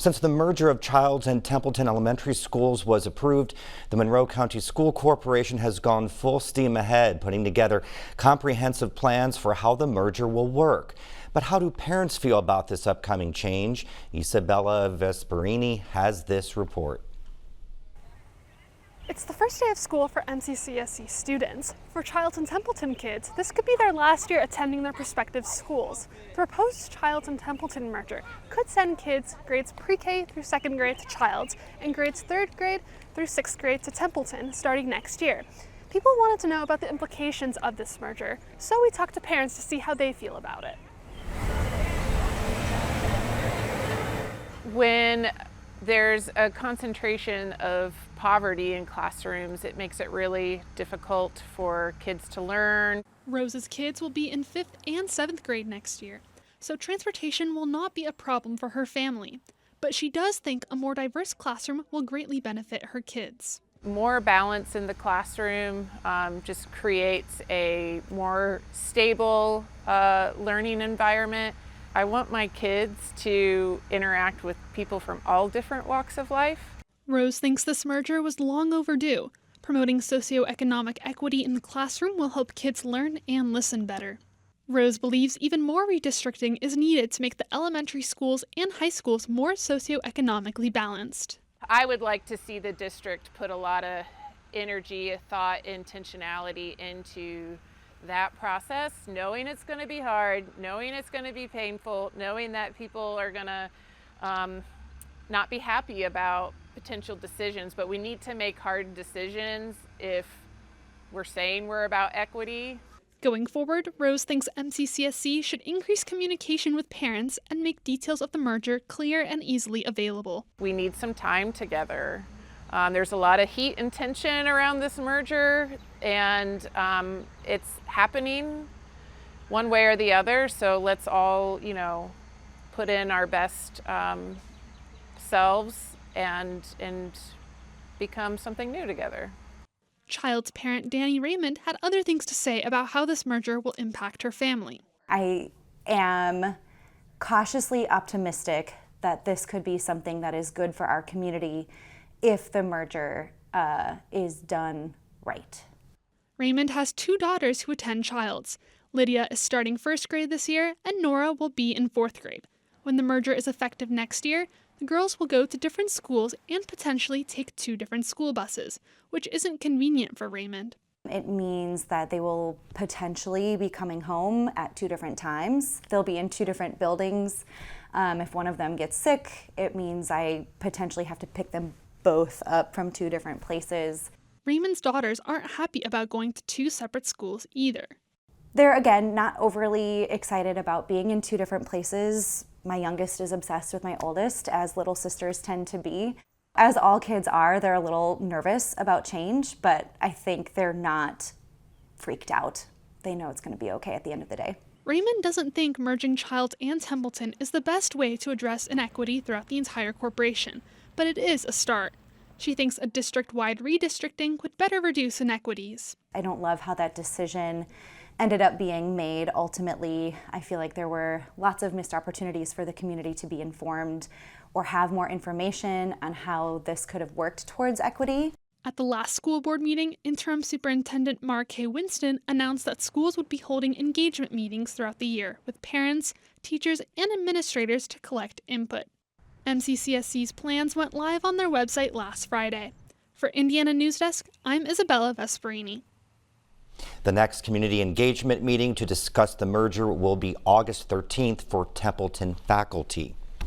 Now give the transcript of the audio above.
Since the merger of Childs and Templeton elementary schools was approved, the Monroe County School Corporation has gone full steam ahead, putting together comprehensive plans for how the merger will work. But how do parents feel about this upcoming change? Isabella Vesperini has this report. It's the first day of school for MCCSC students. For Childs and Templeton kids, this could be their last year attending their prospective schools. The proposed Childs and Templeton merger could send kids grades pre-K through 2nd grade to Childs and grades 3rd grade through 6th grade to Templeton starting next year. People wanted to know about the implications of this merger, so we talked to parents to see how they feel about it. When there's a concentration of poverty in classrooms, it makes it really difficult for kids to learn. Rose's kids will be in 5th and 7th grade next year, so transportation will not be a problem for her family. But she does think a more diverse classroom will greatly benefit her kids. More balance in the classroom just creates a more stable learning environment. I want my kids to interact with people from all different walks of life. Rose thinks this merger was long overdue. Promoting socioeconomic equity in the classroom will help kids learn and listen better. Rose believes even more redistricting is needed to make the elementary schools and high schools more socioeconomically balanced. I would like to see the district put a lot of energy, thought, intentionality into that process, knowing it's going to be hard, knowing it's going to be painful, knowing that people are going to not be happy about potential decisions, but we need to make hard decisions if we're saying we're about equity. Going forward, Rose thinks MCCSC should increase communication with parents and make details of the merger clear and easily available. We need some time together. There's a lot of heat and tension around this merger, and it's happening one way or the other, so let's all, put in our best selves and become something new together. Child's parent Danny Raymond had other things to say about how this merger will impact her family. I am cautiously optimistic that this could be something that is good for our community if the merger is done right. Raymond has 2 daughters who attend Childs. Lydia is starting 1st grade this year, and Nora will be in 4th grade. When the merger is effective next year, the girls will go to different schools and potentially take 2 different school buses, which isn't convenient for Raymond. It means that they will potentially be coming home at 2 different times. They'll be in 2 different buildings. If one of them gets sick, it means I potentially have to pick them both up from 2 different places. Raymond's daughters aren't happy about going to 2 separate schools either. They're, again, not overly excited about being in 2 different places. My youngest is obsessed with my oldest, as little sisters tend to be. As all kids are, they're a little nervous about change, but I think they're not freaked out. They know it's going to be okay at the end of the day. Raymond doesn't think merging Childs and Templeton is the best way to address inequity throughout the entire corporation, but it is a start. She thinks a district-wide redistricting would better reduce inequities. I don't love how that decision ended up being made. Ultimately, I feel like there were lots of missed opportunities for the community to be informed or have more information on how this could have worked towards equity. At the last school board meeting, Interim Superintendent Mark K. Winston announced that schools would be holding engagement meetings throughout the year with parents, teachers, and administrators to collect input. MCCSC's plans went live on their website last Friday. For Indiana News Desk, I'm Isabella Vesperini. The next community engagement meeting to discuss the merger will be August 13th for Templeton faculty.